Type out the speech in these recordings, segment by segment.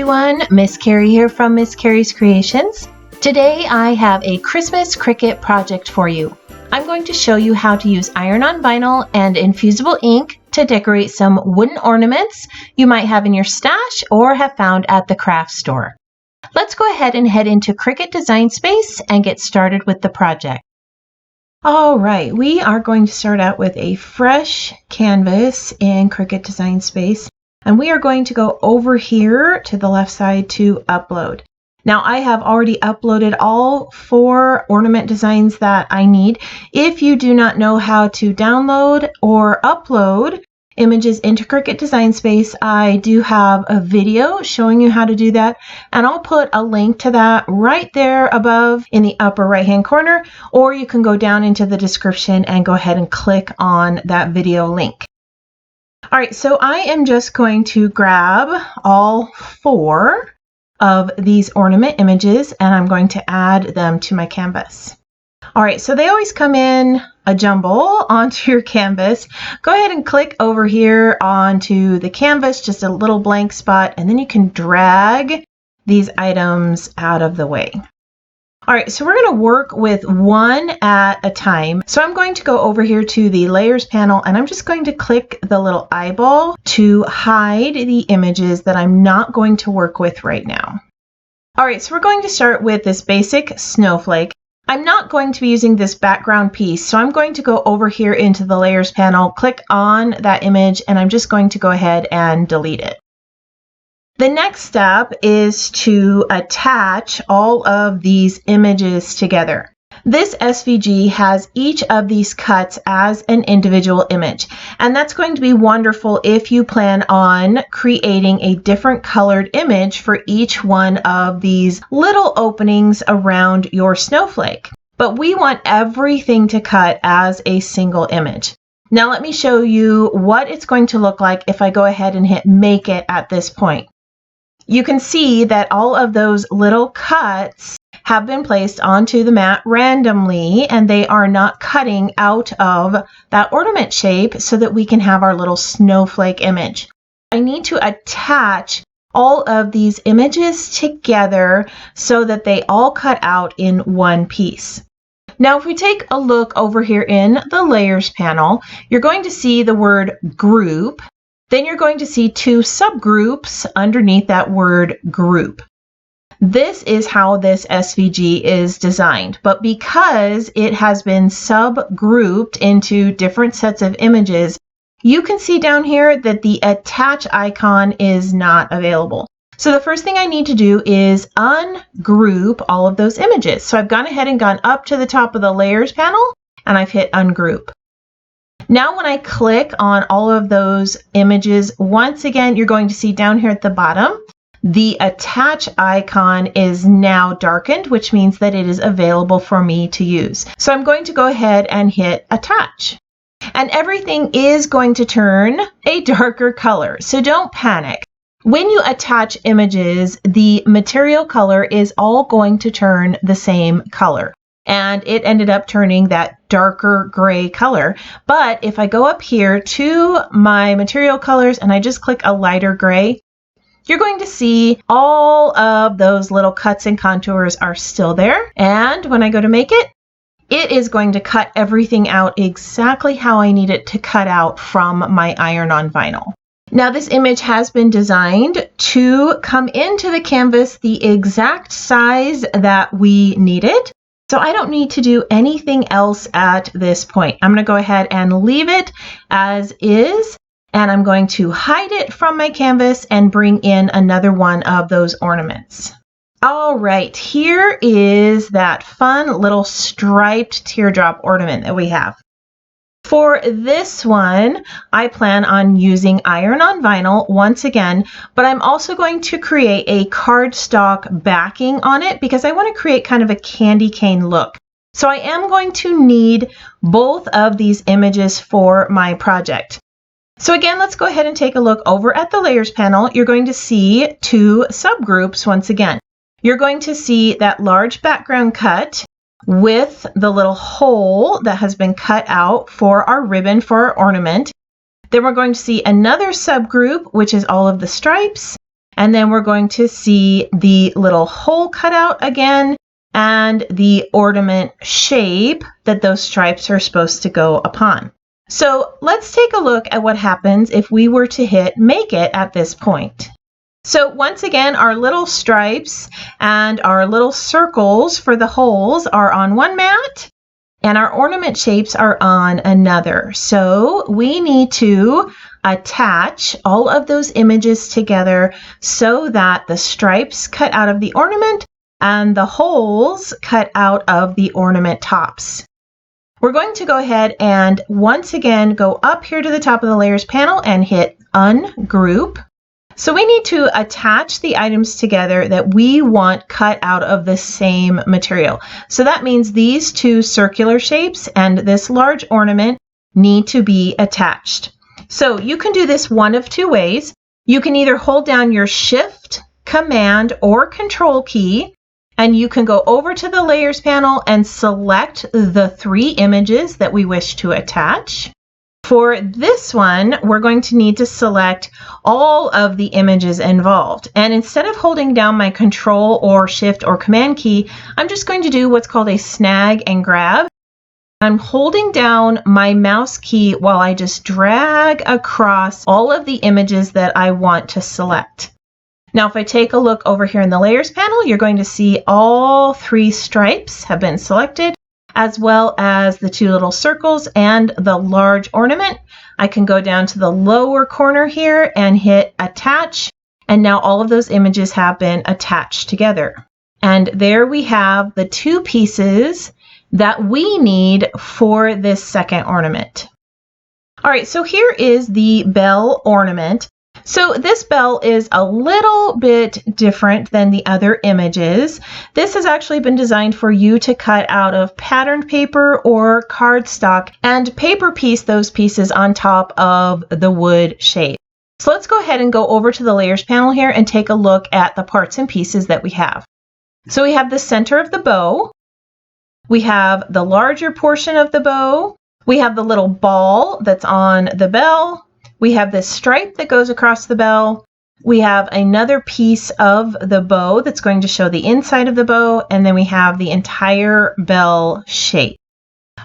everyone, Miss Carrie here from Miss Carrie's Creations. Today I have a Christmas Cricut project for you. I'm going to show you how to use iron-on vinyl and infusible ink to decorate some wooden ornaments you might have in your stash or have found at the craft store. Let's go ahead and head into Cricut Design Space and get started with the project. All right, we are going to start out with a fresh canvas in Cricut Design Space. And we are going to go over here to the left side to upload. Now I have already uploaded all 4 ornament designs that I need. If you do not know how to download or upload images into Cricut Design Space, I do have a video showing you how to do that. And I'll put a link to that right there above in the upper right hand corner, or you can go down into the description and go ahead and click on that video link. All right, so I am just going to grab all 4 of these ornament images and I'm going to add them to my canvas. All right, so they always come in a jumble onto your canvas. Go ahead and click over here onto the canvas, just a little blank spot, and then you can drag these items out of the way. All right, so we're going to work with one at a time. So I'm going to go over here to the layers panel and I'm just going to click the little eyeball to hide the images that I'm not going to work with right now. All right, so we're going to start with this basic snowflake. I'm not going to be using this background piece, so I'm going to go over here into the layers panel, click on that image, and I'm just going to go ahead and delete it. The next step is to attach all of these images together. This SVG has each of these cuts as an individual image, and that's going to be wonderful if you plan on creating a different colored image for each one of these little openings around your snowflake. But we want everything to cut as a single image. Now let me show you what it's going to look like if I go ahead and hit Make It at this point. You can see that all of those little cuts have been placed onto the mat randomly, and they are not cutting out of that ornament shape so that we can have our little snowflake image. I need to attach all of these images together so that they all cut out in one piece. Now, if we take a look over here in the layers panel, you're going to see the word group. Then you're going to see 2 subgroups underneath that word group. This is how this SVG is designed, but because it has been subgrouped into different sets of images, you can see down here that the attach icon is not available. So the first thing I need to do is ungroup all of those images. So I've gone ahead and gone up to the top of the layers panel and I've hit ungroup. Now when I click on all of those images, once again, you're going to see down here at the bottom, the attach icon is now darkened, which means that it is available for me to use. So I'm going to go ahead and hit attach. And everything is going to turn a darker color, so don't panic. When you attach images, the material color is all going to turn the same color. And it ended up turning that darker gray color. But if I go up here to my material colors and I just click a lighter gray, you're going to see all of those little cuts and contours are still there. And when I go to make it, it is going to cut everything out exactly how I need it to cut out from my iron-on vinyl. Now this image has been designed to come into the canvas the exact size that we needed. So I don't need to do anything else at this point. I'm going to go ahead and leave it as is, and I'm going to hide it from my canvas and bring in another one of those ornaments. All right, here is that fun little striped teardrop ornament that we have. For this one, I plan on using iron-on vinyl once again, but I'm also going to create a cardstock backing on it because I want to create kind of a candy cane look. So I am going to need both of these images for my project. So again, let's go ahead and take a look over at the layers panel. You're going to see 2 subgroups once again. You're going to see that large background cut with the little hole that has been cut out for our ribbon for our ornament. Then we're going to see another subgroup, which is all of the stripes. And then we're going to see the little hole cut out again and the ornament shape that those stripes are supposed to go upon. So let's take a look at what happens if we were to hit Make It at this point. So once again, our little stripes and our little circles for the holes are on one mat, and our ornament shapes are on another. So we need to attach all of those images together so that the stripes cut out of the ornament and the holes cut out of the ornament tops. We're going to go ahead and once again go up here to the top of the layers panel and hit Ungroup. So we need to attach the items together that we want cut out of the same material. So that means these two circular shapes and this large ornament need to be attached. So you can do this one of two ways. You can either hold down your Shift, Command, or Control key, and you can go over to the Layers panel and select the 3 images that we wish to attach. For this one, we're going to need to select all of the images involved. And instead of holding down my Control or Shift or Command key, I'm just going to do what's called a snag and grab. I'm holding down my mouse key while I just drag across all of the images that I want to select. Now, if I take a look over here in the Layers panel, you're going to see all 3 stripes have been selected, as well as the 2 little circles and the large ornament. I can go down to the lower corner here and hit Attach, and now all of those images have been attached together. And there we have the 2 pieces that we need for this second ornament. All right, so here is the bell ornament. So this bell is a little bit different than the other images. This has actually been designed for you to cut out of patterned paper or cardstock and paper piece those pieces on top of the wood shape. So let's go ahead and go over to the Layers panel here and take a look at the parts and pieces that we have. So we have the center of the bow. We have the larger portion of the bow. We have the little ball that's on the bell. We have this stripe that goes across the bell. We have another piece of the bow that's going to show the inside of the bow, and then we have the entire bell shape.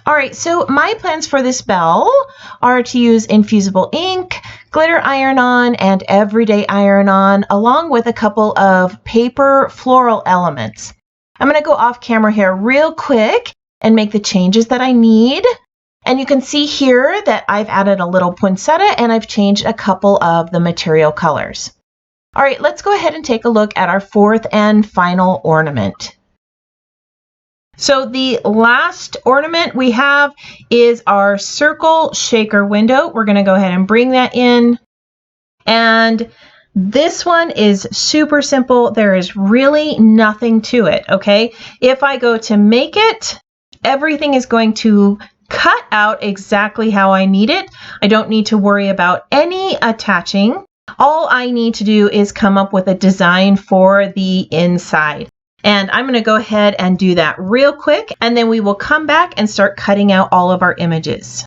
All right, so my plans for this bell are to use Infusible ink, glitter IronOn, and everyday IronOn, along with a couple of paper floral elements. I'm going to go off camera here real quick and make the changes that I need. And you can see here that I've added a little poinsettia and I've changed a couple of the material colors. All right, let's go ahead and take a look at our 4th and final ornament. So the last ornament we have is our circle shaker window. We're going to go ahead and bring that in. And this one is super simple. There is really nothing to it, okay? If I go to Make It, everything is going to cut out exactly how I need it. I don't need to worry about any attaching. All I need to do is come up with a design for the inside. And I'm going to go ahead and do that real quick, and then we will come back and start cutting out all of our images.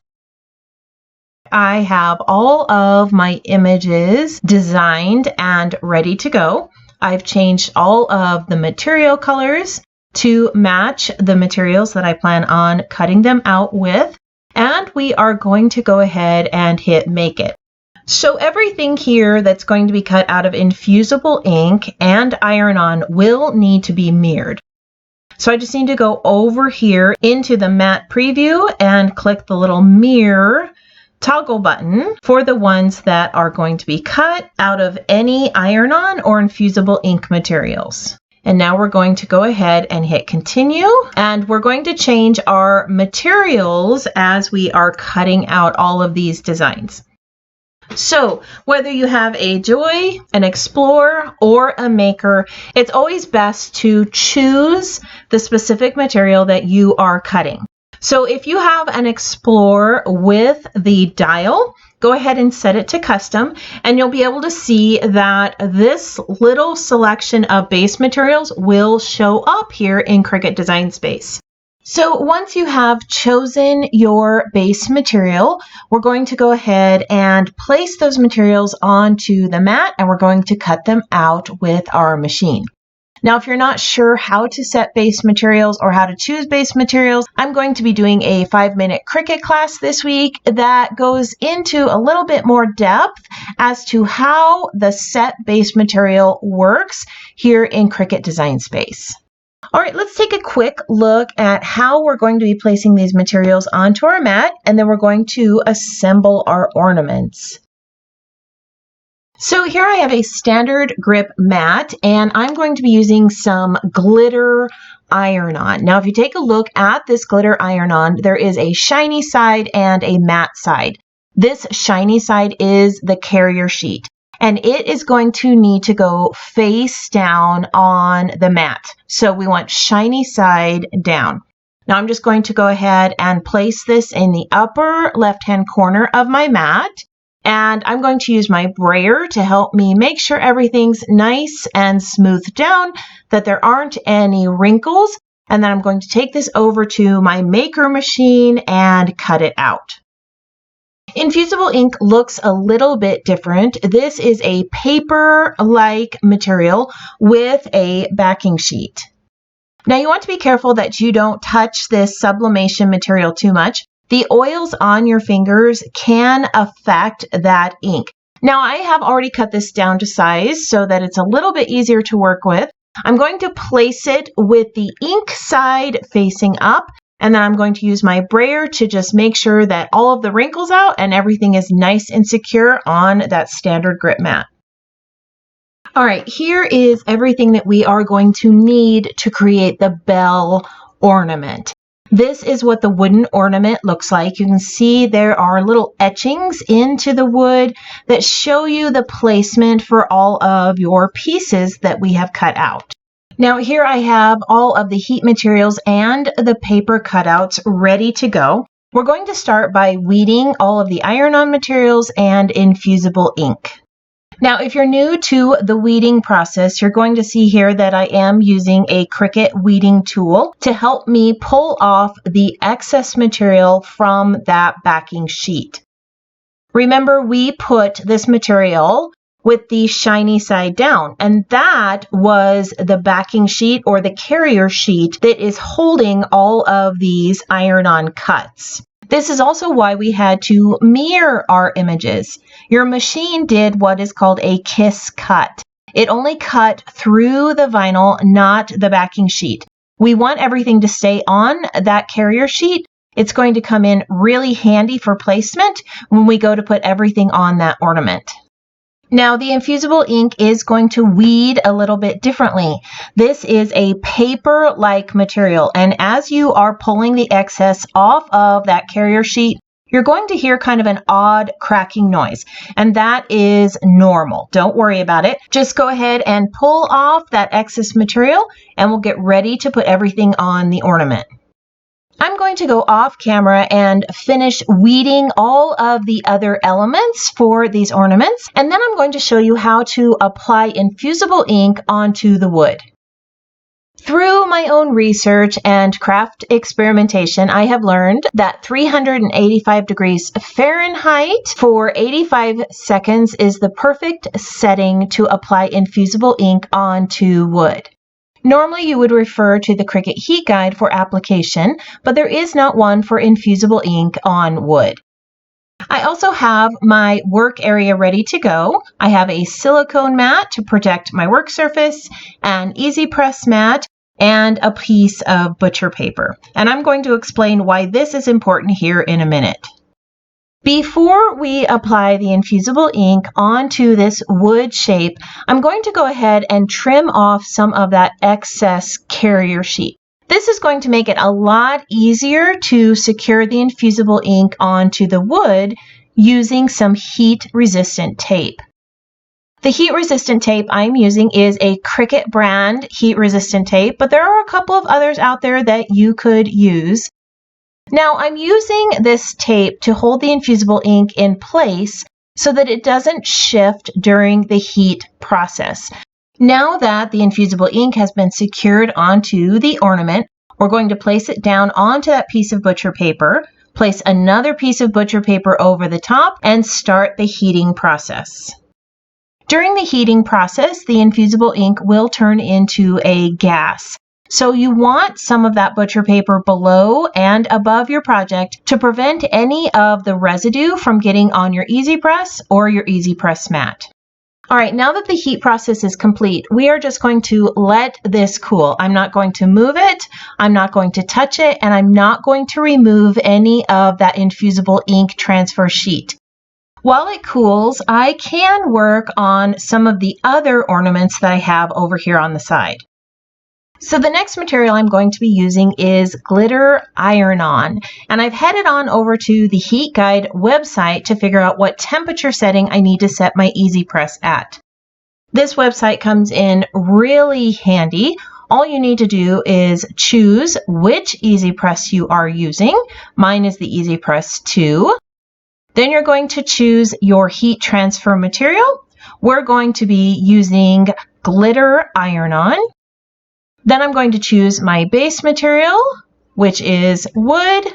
I have all of my images designed and ready to go. I've changed all of the material colors to match the materials that I plan on cutting them out with. And we are going to go ahead and hit Make It. So everything here that's going to be cut out of Infusible ink and IronOn will need to be mirrored. So I just need to go over here into the matte preview and click the little mirror toggle button for the ones that are going to be cut out of any IronOn or Infusible ink materials. And now we're going to go ahead and hit continue, and we're going to change our materials as we are cutting out all of these designs. So whether you have a Joy, an Explorer, or a Maker, it's always best to choose the specific material that you are cutting. So if you have an Explorer with the dial, go ahead and set it to custom, and you'll be able to see that this little selection of base materials will show up here in Cricut Design Space. So once you have chosen your base material, we're going to go ahead and place those materials onto the mat, and we're going to cut them out with our machine. Now, if you're not sure how to set base materials or how to choose base materials, I'm going to be doing a 5-minute Cricut class this week that goes into a little bit more depth as to how the set base material works here in Cricut Design Space. All right, let's take a quick look at how we're going to be placing these materials onto our mat, and then we're going to assemble our ornaments. So here I have a standard grip mat, and I'm going to be using some glitter IronOn. Now, if you take a look at this glitter IronOn, there is a shiny side and a matte side. This shiny side is the carrier sheet, and it is going to need to go face down on the mat. So we want shiny side down. Now I'm just going to go ahead and place this in the upper left-hand corner of my mat. And I'm going to use my brayer to help me make sure everything's nice and smoothed down, that there aren't any wrinkles. And then I'm going to take this over to my maker machine and cut it out. Infusible ink looks a little bit different. This is a paper-like material with a backing sheet. Now you want to be careful that you don't touch this sublimation material too much. The oils on your fingers can affect that ink. Now I have already cut this down to size so that it's a little bit easier to work with. I'm going to place it with the ink side facing up, and then I'm going to use my brayer to just make sure that all of the wrinkles out and everything is nice and secure on that standard grip mat. All right, here is everything that we are going to need to create the bell ornament. This is what the wooden ornament looks like. You can see there are little etchings into the wood that show you the placement for all of your pieces that we have cut out. Now here I have all of the heat materials and the paper cutouts ready to go. We're going to start by weeding all of the IronOn materials and infusible ink. Now, if you're new to the weeding process, you're going to see here that I am using a Cricut weeding tool to help me pull off the excess material from that backing sheet. Remember, we put this material with the shiny side down, and that was the backing sheet or the carrier sheet that is holding all of these IronOn cuts. This is also why we had to mirror our images. Your machine did what is called a kiss cut. It only cut through the vinyl, not the backing sheet. We want everything to stay on that carrier sheet. It's going to come in really handy for placement when we go to put everything on that ornament. Now, the infusible ink is going to weed a little bit differently. This is a paper-like material, and as you are pulling the excess off of that carrier sheet, you're going to hear kind of an odd cracking noise, and that is normal. Don't worry about it. Just go ahead and pull off that excess material, and we'll get ready to put everything on the ornament. I'm going to go off camera and finish weeding all of the other elements for these ornaments, and then I'm going to show you how to apply infusible ink onto the wood. Through my own research and craft experimentation, I have learned that 385 degrees Fahrenheit for 85 seconds is the perfect setting to apply infusible ink onto wood. Normally, you would refer to the Cricut Heat Guide for application, but there is not one for infusible ink on wood. I also have my work area ready to go. I have a silicone mat to protect my work surface, an easy press mat, and a piece of butcher paper. And I'm going to explain why this is important here in a minute. Before we apply the infusible ink onto this wood shape, I'm going to go ahead and trim off some of that excess carrier sheet. This is going to make it a lot easier to secure the infusible ink onto the wood using some heat-resistant tape. The heat-resistant tape I'm using is a Cricut brand heat-resistant tape, but there are a couple of others out there that you could use. Now, I'm using this tape to hold the infusible ink in place so that it doesn't shift during the heat process. Now that the infusible ink has been secured onto the ornament, We're going to place it down onto that piece of butcher paper, place another piece of butcher paper over the top, and start the heating process. During the heating process, the infusible ink will turn into a gas. So you want some of that butcher paper below and above your project to prevent any of the residue from getting on your Easy Press or your Easy Press mat. All right, now that the heat process is complete, we are just going to let this cool. I'm not going to move it, I'm not going to touch it, and I'm not going to remove any of that infusible ink transfer sheet. While it cools, I can work on some of the other ornaments that I have over here on the side. So the next material I'm going to be using is glitter IronOn, and I've headed on over to the Heat Guide website to figure out what temperature setting I need to set my Easy Press at. This website comes in really handy. All you need to do is choose which Easy Press you are using. Mine is the Easy Press 2. Then you're going to choose your heat transfer material. We're going to be using glitter IronOn. Then I'm going to choose my base material, which is wood,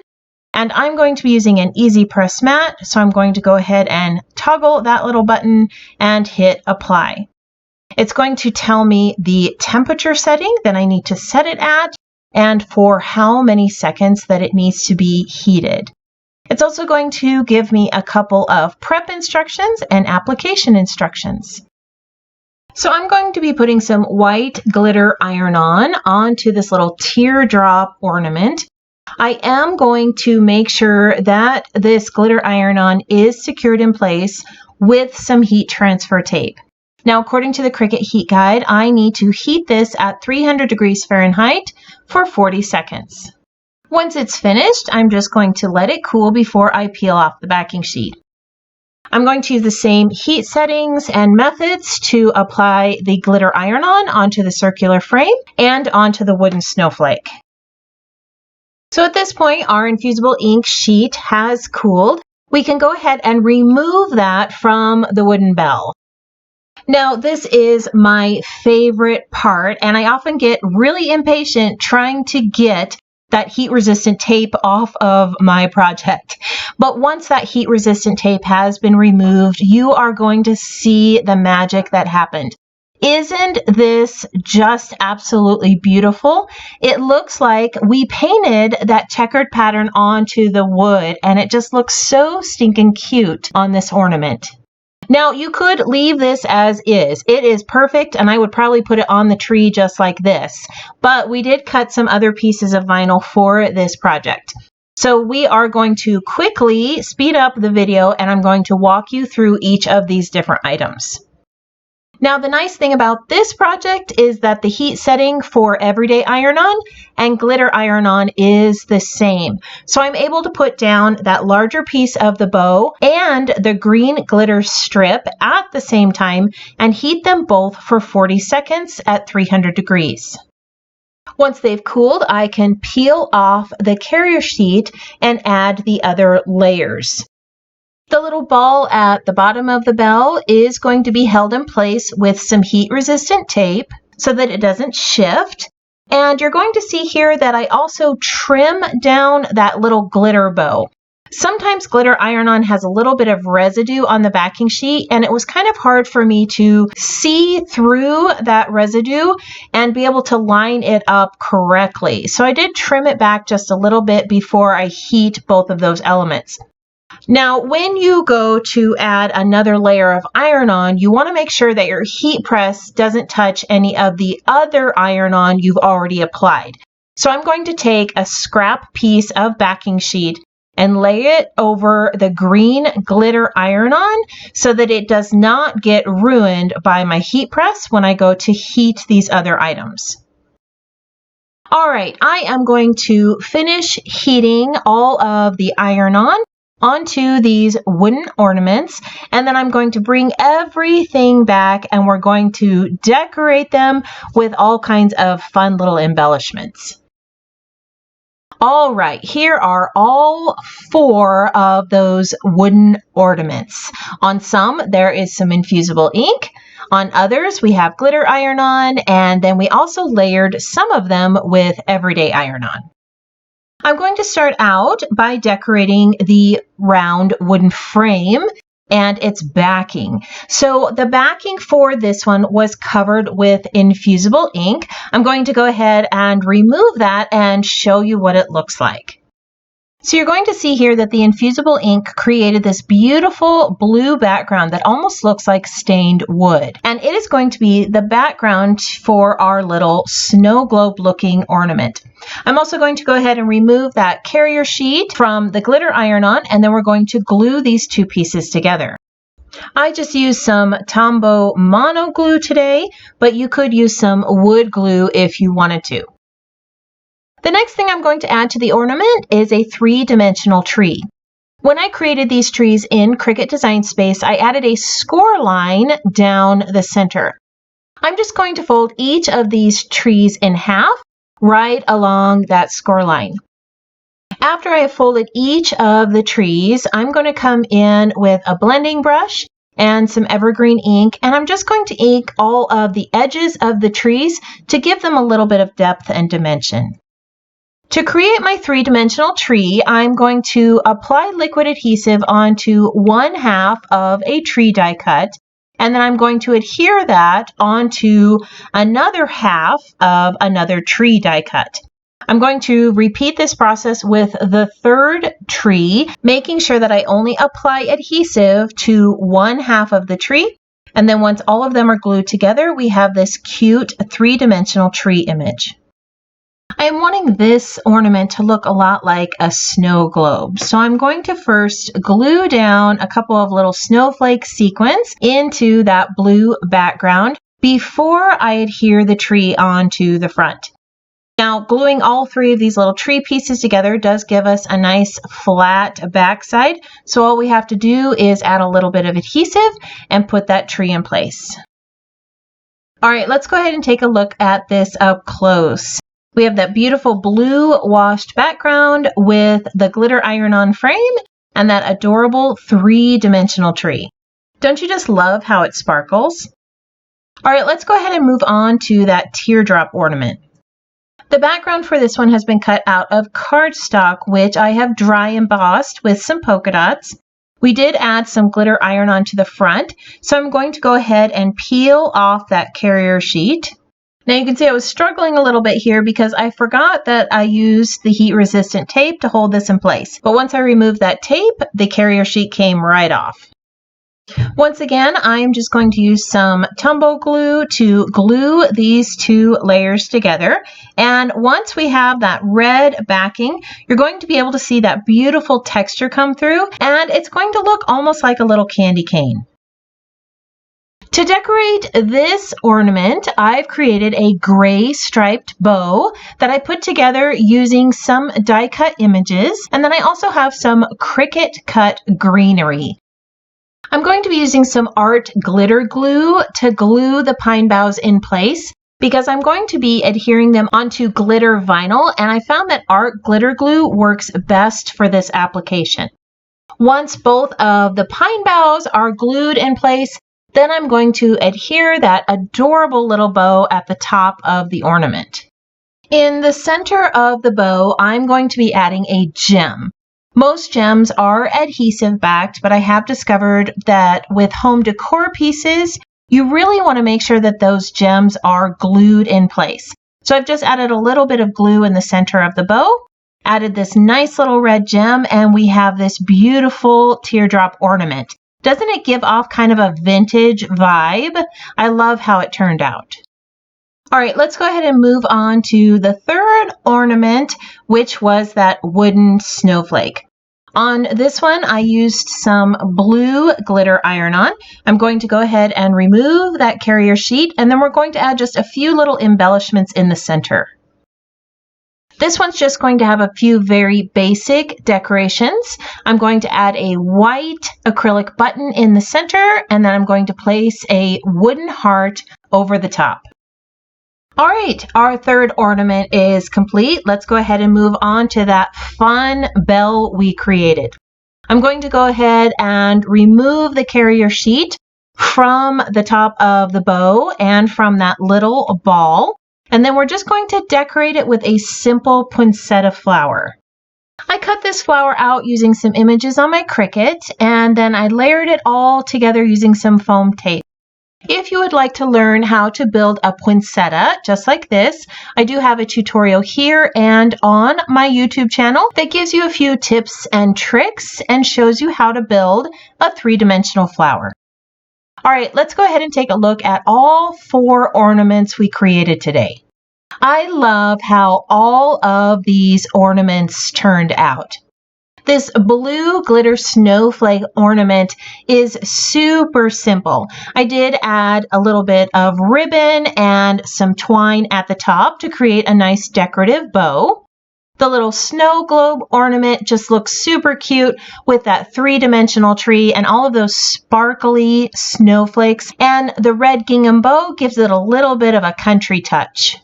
and I'm going to be using an Easy Press mat, so I'm going to go ahead and toggle that little button and hit apply. It's going to tell me the temperature setting that I need to set it at and for how many seconds that it needs to be heated. It's also going to give me a couple of prep instructions and application instructions. So I'm going to be putting some white glitter IronOn onto this little teardrop ornament. I am going to make sure that this glitter IronOn is secured in place with some heat transfer tape. Now, according to the Cricut Heat Guide, I need to heat this at 300 degrees Fahrenheit for 40 seconds. Once it's finished, I'm just going to let it cool before I peel off the backing sheet. I'm going to use the same heat settings and methods to apply the glitter IronOn onto the circular frame and onto the wooden snowflake. So at this point, our infusible ink sheet has cooled. We can go ahead and remove that from the wooden bell. Now, this is my favorite part, and I often get really impatient trying to get that heat-resistant tape off of my project. But once that heat-resistant tape has been removed, you are going to see the magic that happened. Isn't this just absolutely beautiful? It looks like we painted that checkered pattern onto the wood, and it just looks so stinking cute on this ornament. Now, you could leave this as is. It is perfect, and I would probably put it on the tree just like this. But we did cut some other pieces of vinyl for this project. So we are going to quickly speed up the video, and I'm going to walk you through each of these different items. Now, the nice thing about this project is that the heat setting for everyday IronOn and glitter IronOn is the same. So I'm able to put down that larger piece of the bow and the green glitter strip at the same time and heat them both for 40 seconds at 300 degrees. Once they've cooled, I can peel off the carrier sheet and add the other layers. The little ball at the bottom of the bell is going to be held in place with some heat-resistant tape so that it doesn't shift. And you're going to see here that I also trim down that little glitter bow. Sometimes glitter IronOn has a little bit of residue on the backing sheet, and it was kind of hard for me to see through that residue and be able to line it up correctly. So I did trim it back just a little bit before I heat both of those elements. Now, when you go to add another layer of IronOn, you want to make sure that your heat press doesn't touch any of the other IronOn you've already applied. So I'm going to take a scrap piece of backing sheet and lay it over the green glitter IronOn so that it does not get ruined by my heat press when I go to heat these other items. All right, I am going to finish heating all of the IronOn onto these wooden ornaments, and then I'm going to bring everything back and we're going to decorate them with all kinds of fun little embellishments. All right, here are all 4 of those wooden ornaments. On some, there is some infusible ink. On others, we have glitter iron-on, and then we also layered some of them with everyday iron-on. I'm going to start out by decorating the round wooden frame and its backing. So the backing for this one was covered with infusible ink. I'm going to go ahead and remove that and show you what it looks like. So you're going to see here that the infusible ink created this beautiful blue background that almost looks like stained wood. And it is going to be the background for our little snow globe looking ornament. I'm also going to go ahead and remove that carrier sheet from the glitter iron-on, and then we're going to glue these two pieces together. I just used some Tombow mono glue today, but you could use some wood glue if you wanted to. The next thing I'm going to add to the ornament is a 3-dimensional tree. When I created these trees in Cricut Design Space, I added a score line down the center. I'm just going to fold each of these trees in half right along that score line. After I have folded each of the trees, I'm going to come in with a blending brush and some evergreen ink, and I'm just going to ink all of the edges of the trees to give them a little bit of depth and dimension. To create my 3-dimensional tree, I'm going to apply liquid adhesive onto 1/2 of a tree die cut, and then I'm going to adhere that onto another half of another tree die cut. I'm going to repeat this process with the third tree, making sure that I only apply adhesive to 1/2 of the tree, and then once all of them are glued together, we have this cute 3-dimensional tree image. I am wanting this ornament to look a lot like a snow globe. So I'm going to first glue down a couple of little snowflake sequins into that blue background before I adhere the tree onto the front. Now, gluing all 3 of these little tree pieces together does give us a nice flat backside. So all we have to do is add a little bit of adhesive and put that tree in place. All right, let's go ahead and take a look at this up close. We have that beautiful blue washed background with the glitter iron-on frame and that adorable 3-dimensional tree. Don't you just love how it sparkles? All right, let's go ahead and move on to that teardrop ornament. The background for this one has been cut out of cardstock, which I have dry embossed with some polka dots. We did add some glitter iron-on to the front, so I'm going to go ahead and peel off that carrier sheet. Now you can see I was struggling a little bit here because I forgot that I used the heat-resistant tape to hold this in place. But once I removed that tape, the carrier sheet came right off. Once again, I'm just going to use some Tombow glue to glue these 2 layers together. And once we have that red backing, you're going to be able to see that beautiful texture come through, and it's going to look almost like a little candy cane. To decorate this ornament, I've created a gray striped bow that I put together using some die cut images, and then I also have some Cricut cut greenery. I'm going to be using some art glitter glue to glue the pine boughs in place because I'm going to be adhering them onto glitter vinyl, and I found that art glitter glue works best for this application. Once both of the pine boughs are glued in place, then I'm going to adhere that adorable little bow at the top of the ornament. In the center of the bow, I'm going to be adding a gem. Most gems are adhesive backed, but I have discovered that with home decor pieces, you really want to make sure that those gems are glued in place. So I've just added a little bit of glue in the center of the bow, added this nice little red gem, and we have this beautiful teardrop ornament. Doesn't it give off kind of a vintage vibe? I love how it turned out. All right, let's go ahead and move on to the third ornament, which was that wooden snowflake. On this one, I used some blue glitter iron-on. I'm going to go ahead and remove that carrier sheet, and then we're going to add just a few little embellishments in the center. This one's just going to have a few very basic decorations. I'm going to add a white acrylic button in the center, and then I'm going to place a wooden heart over the top. All right, our third ornament is complete. Let's go ahead and move on to that fun bell we created. I'm going to go ahead and remove the carrier sheet from the top of the bow and from that little ball. And then we're just going to decorate it with a simple poinsettia flower. I cut this flower out using some images on my Cricut, and then I layered it all together using some foam tape. If you would like to learn how to build a poinsettia just like this, I do have a tutorial here and on my YouTube channel that gives you a few tips and tricks and shows you how to build a three-dimensional flower. All right, let's go ahead and take a look at all 4 ornaments we created today. I love how all of these ornaments turned out. This blue glitter snowflake ornament is super simple. I did add a little bit of ribbon and some twine at the top to create a nice decorative bow. The little snow globe ornament just looks super cute with that 3-dimensional tree and all of those sparkly snowflakes. And the red gingham bow gives it a little bit of a country touch.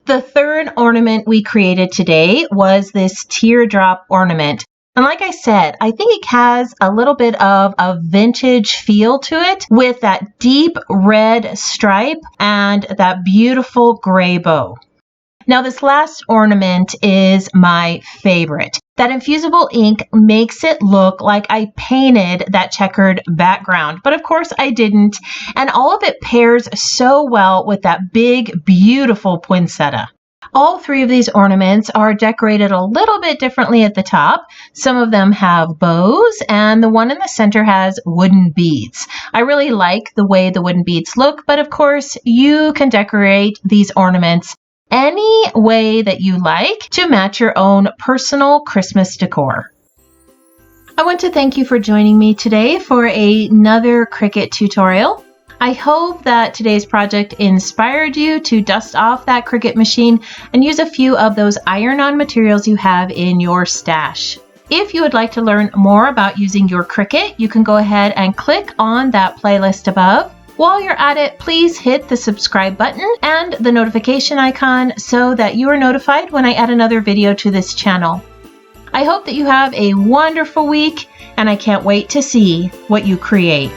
The third ornament we created today was this teardrop ornament. And like I said, I think it has a little bit of a vintage feel to it with that deep red stripe and that beautiful gray bow. Now this last ornament is my favorite. That infusible ink makes it look like I painted that checkered background, but of course I didn't, and all of it pairs so well with that big, beautiful poinsettia. All 3 of these ornaments are decorated a little bit differently at the top. Some of them have bows, and the one in the center has wooden beads. I really like the way the wooden beads look, but of course you can decorate these ornaments any way that you like to match your own personal Christmas decor. I want to thank you for joining me today for another Cricut tutorial. I hope that today's project inspired you to dust off that Cricut machine and use a few of those iron-on materials you have in your stash. If you would like to learn more about using your Cricut, you can go ahead and click on that playlist above. While you're at it, please hit the subscribe button and the notification icon so that you are notified when I add another video to this channel. I hope that you have a wonderful week, and I can't wait to see what you create.